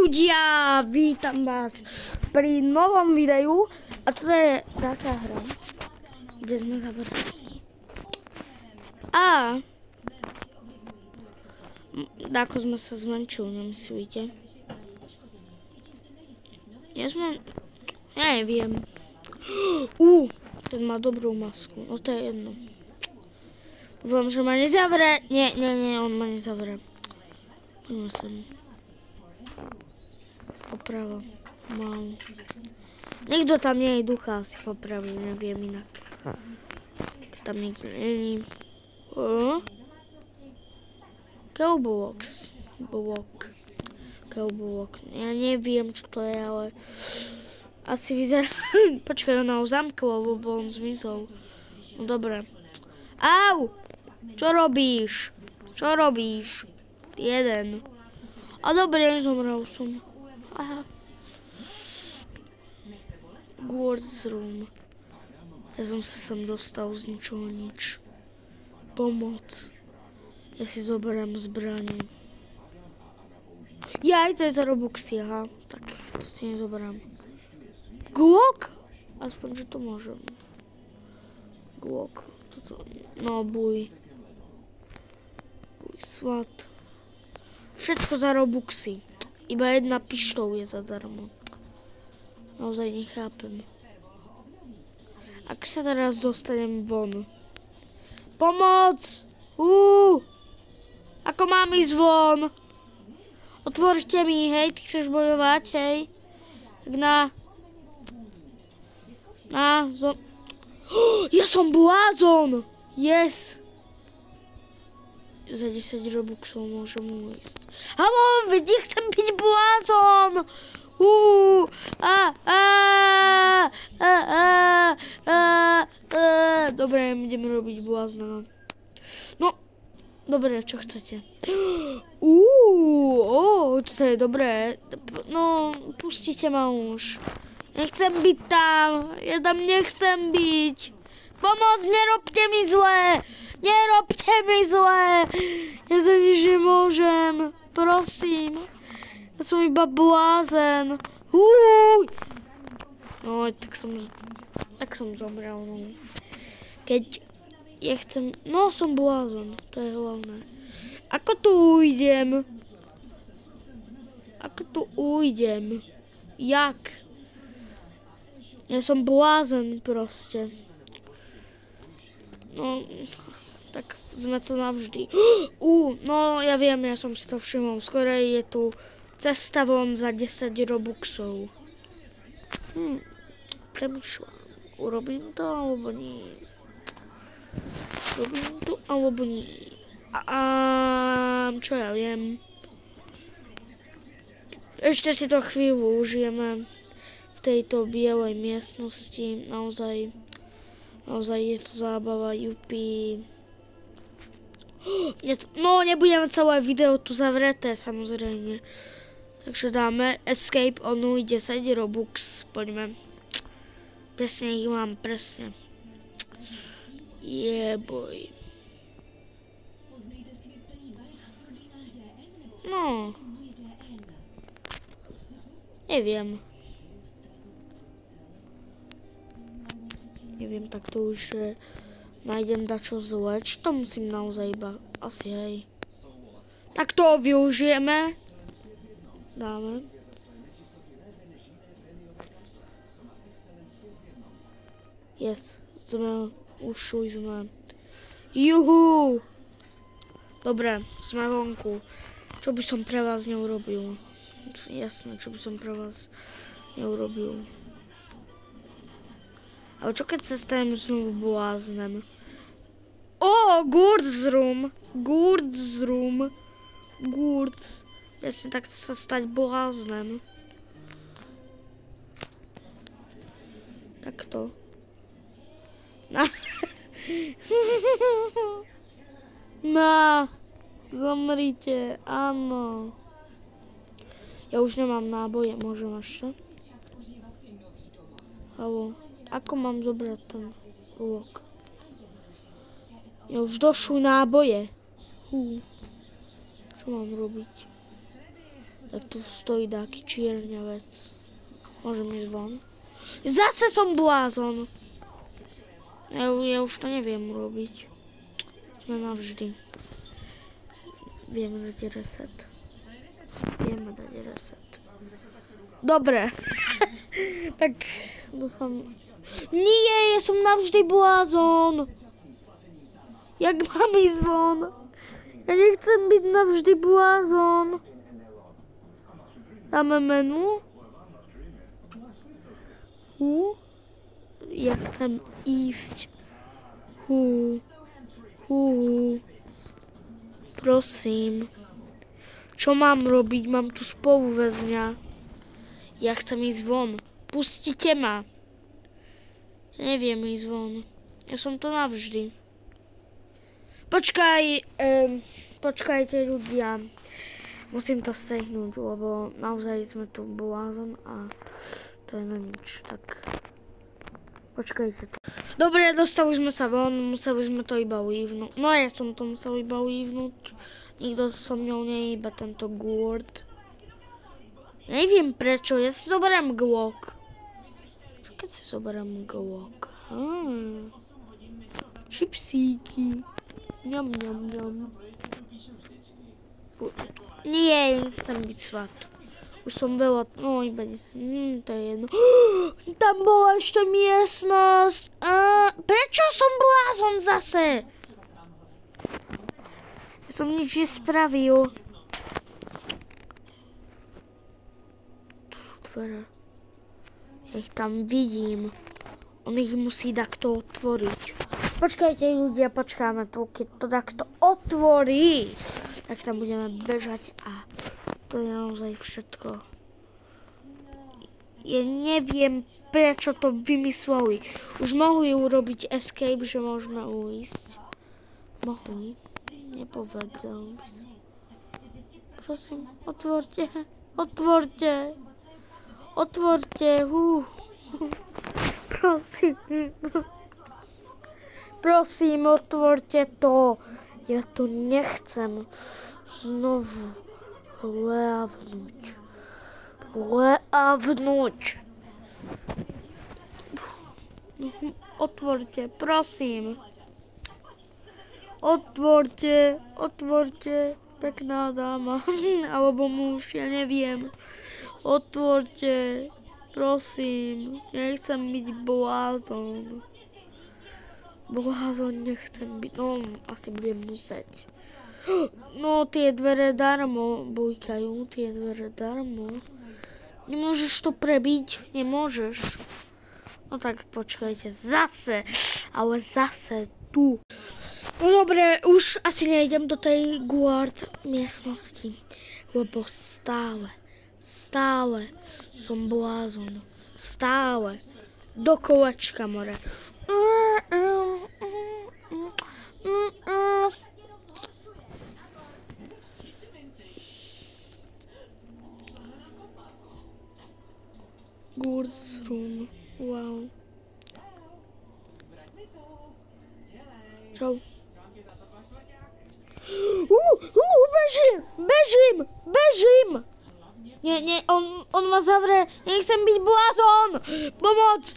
Ľudia, vítam vás pri novom videu a toto je taká hra, kde sme zavreli. A ako sme sa zmenšili, nemyslíte? Neviem. Ten má dobrú masku, no to je jedno. Dúfam, že ma nezavre. Nie, on ma nezavre. Poďme sem. Oprava. Mám. Niekto tam nie je ducha, asi popraví, neviem inak. Keď tam nikto není. Killbox. Ja neviem, čo to je, ale asi vyzerá. Počkaj, ona ho zamkla, lebo on zmizol. No dobre. Au! Čo robíš? Jeden. A dobre, nezomrel som. Aha. Guards room. Ja som sa sem dostal z ničoho nič. Pomoc. Ja si zoberiem zbranie. Aj to je za Robuxy, aha. Tak to si nezoberiem. Glock? Aspoň, že to môžem. Glock. No, buj. Svat. Všetko za Robuxy. Iba jedna pištol je zadarmo. Naozaj nechápem. Ako sa teraz dostanem von? Pomoc! Ako mám ísť von? Otvorte mi, hej, ty chceš bojovať, hej? Tak ja som blázon! Yes! Za 10 robuxov môžem ujsť. Haló, veď chcem byť blázon! Dobre, ideme robiť blázna. No, dobre, čo chcete? Toto je dobré. No, pustite ma už. Nechcem byť tam. Ja tam nechcem byť. Pomoc, nerobte mi zlé. Ja za nič nemôžem. Prosím. Ja som iba blázen. No, tak som zomrel. No. Keď ja chcem... No, som blázon. To je hlavné. Ako tu ujdem? Jak? Ja som blázen proste. No, tak sme tu navždy. No, ja viem, ja som si to všimol. Skoro je tu cesta von za 10 robuxov. Premýšľam. Urobím to, alebo nie? Čo ja viem? Ešte si to chvíľu užijeme v tejto bielej miestnosti. Naozaj je to zábava, jupi. No, nebudeme celé video tu zavreté, samozrejme. Takže dáme escape on 10 robux. Poďme. Presne ich mám, presne. Boj. No. Neviem, tak to už nájdem dačo zle. Či to musím naozaj iba? Asi hej. Tak to využijeme. Dáme. Yes, ušli sme. Juhu! Dobre, sme vonku. Čo by som pre vás neurobil? Jasné, čo by som pre vás neurobil. Ale čo keď sa stanem znovu bláznem? Guards room. Presne takto sa stať bláznem. Takto. Zomrite, áno. Ja už nemám náboje, môžem ešte? Haló, ako mám zobrať ten lok? Ja už došli náboje. Čo mám robiť? Tak tu stojí taký čierňavec. Môžem ísť von. Zase som blázon. Ja už to neviem urobiť. Sme navždy. Vieme dať reset. Dobre. Tak dúfam. Nie, ja som navždy blázon. Jak mám ísť von? Ja nechcem byť navždy blázon. Dáme menu. Ja chcem ísť. Prosím. Čo mám robiť? Mám tu spoluväzňa. Ja chcem ísť von. Pustite ma. Neviem ísť von. Ja som to navždy. Počkajte ľudia. Musím to stehnúť, lebo naozaj sme tu blázon a to je na nič. Tak počkajte tu. Dobre, dostali sme sa von, museli sme to iba leavnúť. No ja som to musel iba leavnúť. Nikto so mnou nie je iba tento Glock. Neviem prečo, ja si zoberiem Glock. Čo keď si zoberiem Glock? Čipsíky. Ňam. Nie, nechcem byť svat. Už som veľa, no iba to je jedno. Tam bola ešte miestnosť. Prečo som blázon zase? Ja som nič nespravil. Tu sú dvere. Ja ich tam vidím. On ich musí takto otvoriť. Počkajte ľudia, počkáme tu, keď to takto otvorí. Tak tam budeme bežať a to je naozaj všetko. Ja neviem, prečo to vymysleli. Už mohli urobiť escape, že môžeme uísť. Mohli. Nepovedal by som. Prosím, otvorte. Prosím, otvorte to. Ja to nechcem znovu leavnúť. Otvorte, prosím. Otvorte, pekná dáma. Alebo muž, ja neviem. Otvorte, prosím. Ja nechcem byť blázon. Blázon nechcem byť, no asi budem musieť. No tie dvere darmo bujkajú, tie dvere darmo. Nemôžeš to prebiť, nemôžeš. No tak počkajte, zase, ale zase tu. No dobre, už asi nejdem do tej guard miestnosti, lebo stále som blázon. Stále. Do kolečka, more. Guards room. Wow. Čau. Bežím! Nie, on ma zavre. Nechcem byť blázon! Pomoc!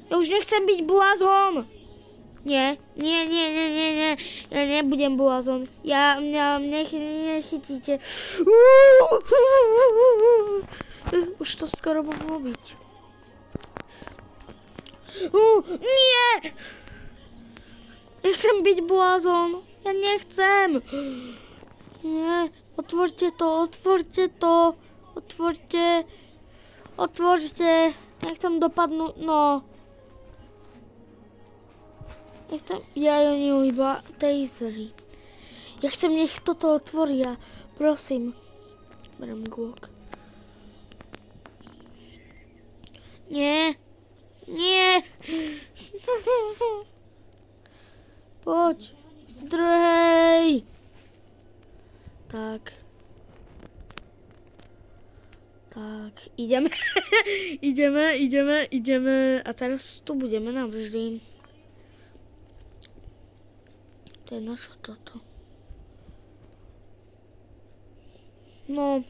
Ja už nechcem byť blázon! Nie. Ja nebudem blázon. Mňa nechytíte. Už to skoro mohlo byť. Nie! Nechcem byť blázon. Ja nechcem. Nie. Otvorte to. Otvorte. Nechcem dopadnúť, no. Nechcem, ja iba tasery. Ja chcem, nech toto otvoria. Prosím. Berem Glock. Nie. Poď. Zdrhej. Tak, ideme a teraz tu budeme navždy. To je na čo toto? No,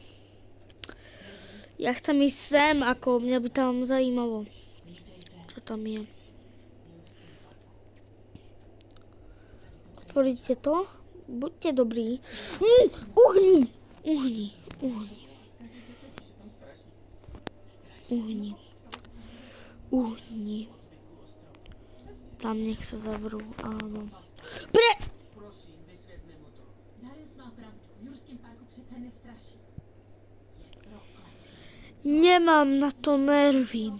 ja chcem ísť sem, ako mňa by tam zajímalo. Čo tam je? Otvoríte to? Buďte dobrí. Uhni! Uhni. Uhni. Uhni. Uhni. Tam nech sa zavrú, áno. Nemám na to nervy.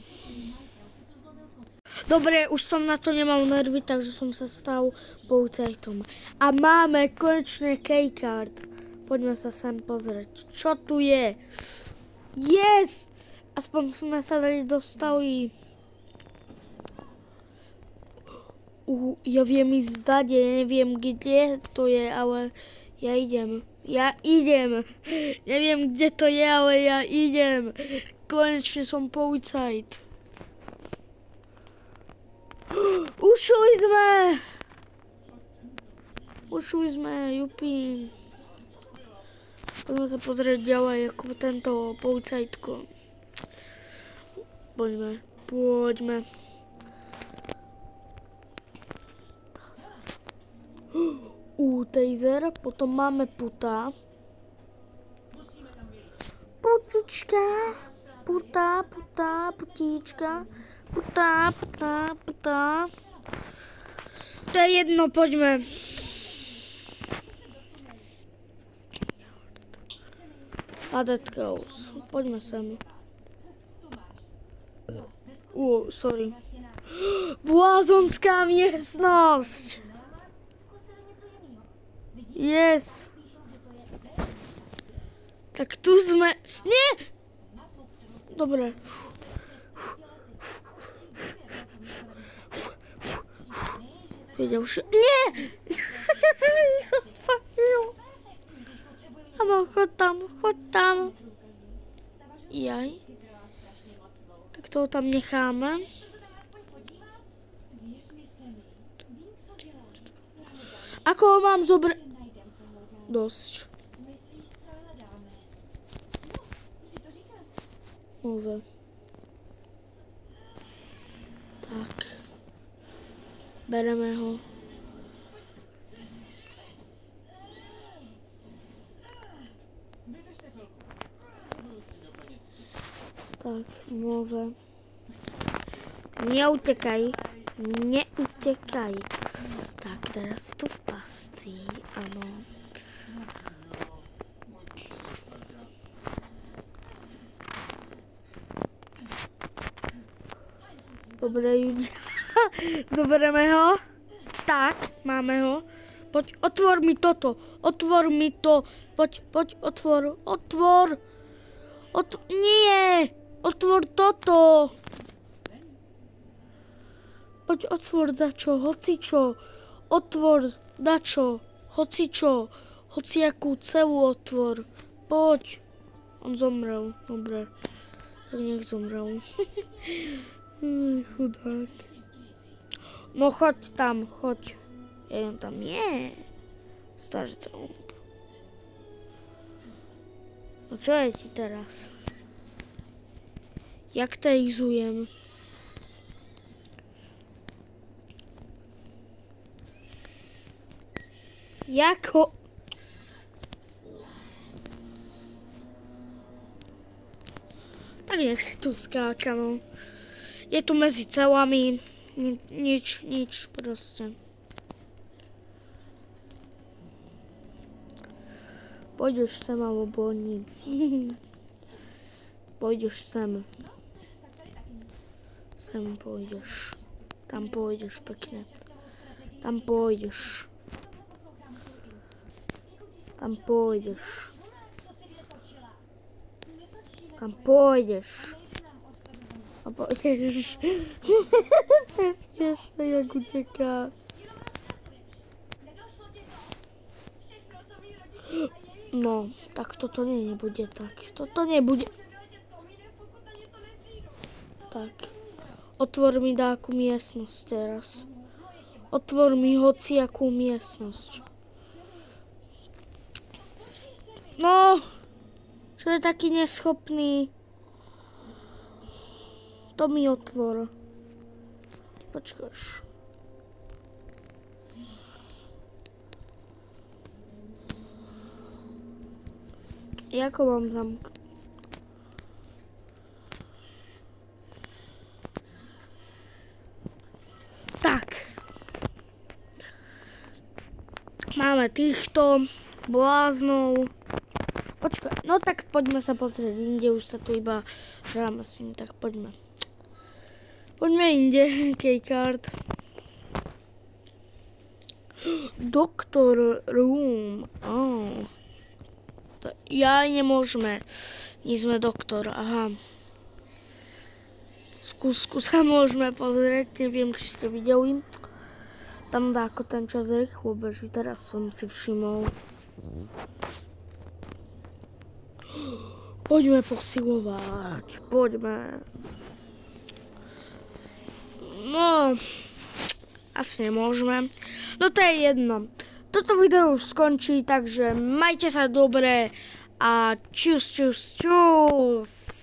Dobre, už som na to nemal nervy, takže som sa stal policajtom. A máme konečne keycard. Poďme sa sem pozrieť. Čo tu je? Yes! Aspoň sme sa dali do stavy. Ja viem ísť zdať, ja neviem, kde to je, ale ja idem. Ja idem. Neviem, kde to je, ale ja idem. Konečne som policajt. Ušli sme! Ušli sme, jupi. Poďme sa pozrieť ďalej, ako tento policajtko. Poďme, poďme. Taser, potom máme puta. Putička, putíčka, puta. To je jedno, poďme. Adetkaus, poďme sem. Sorry. Blázonská miestnosť. Yes. Tak tu sme... Nie! Dobre. Nie! Ja som ich odpadil. Áno, chod tam. Jaj. Tak toho tam necháme. Ako ho mám zobrať? Dosť. Move. Tak. Bereme ho. Tak, move. Neutekaj. Neutekaj. Tak, teraz tu v pasci. Áno. Dobre, ľudia. Zoberieme ho. Tak, máme ho. Poď, otvor mi toto. Otvor mi to. Poď, otvor. Nie. Otvor toto. Poď, otvor dačo, hocičo. Otvor dačo, hocičo. Hociakú celú otvor. Poď. On zomrel. Dobre. Tak nech zomrel. Chudák. No choď tam, choď. Ja tam je. Starý trump. No čo je ti teraz? Jak tejzujem? Jako? Tak nech si tu skáka, no. Je tu mezi celami. Nič proste. Pôjdeš sem, alebo nie. Pôjdeš sem. Sem pôjdeš. Tam pôjdeš pekne. Tam pôjdeš. Tam pôjdeš. Tam pôjdeš. A pôjdeš. To je smiešné, jak uteká. No, tak toto nebude tak. Toto nebude. Tak. Otvor mi dáku miestnosť teraz. Otvor mi hociakú miestnosť. No. Čo je taký neschopný? To mi otvor. Ty počkáš. Jako mám zamknúť? Tak. Máme týchto bláznov. Počkaj, no tak poďme sa pozrieť inde, už sa tu iba hráme s ním, tak poďme. Poďme inde, keycard. Doktor Room. Oh. Ja nemôžeme. Nie sme doktor, aha. Skúsku sa môžeme pozrieť, neviem, či ste videli. Tam dá ako ten čas rýchlo beží, teraz som si všimol. Poďme posilovať, poďme. No, asi nemôžeme. No to je jedno. Toto video už skončí, takže majte sa dobre a čus, čus, čus.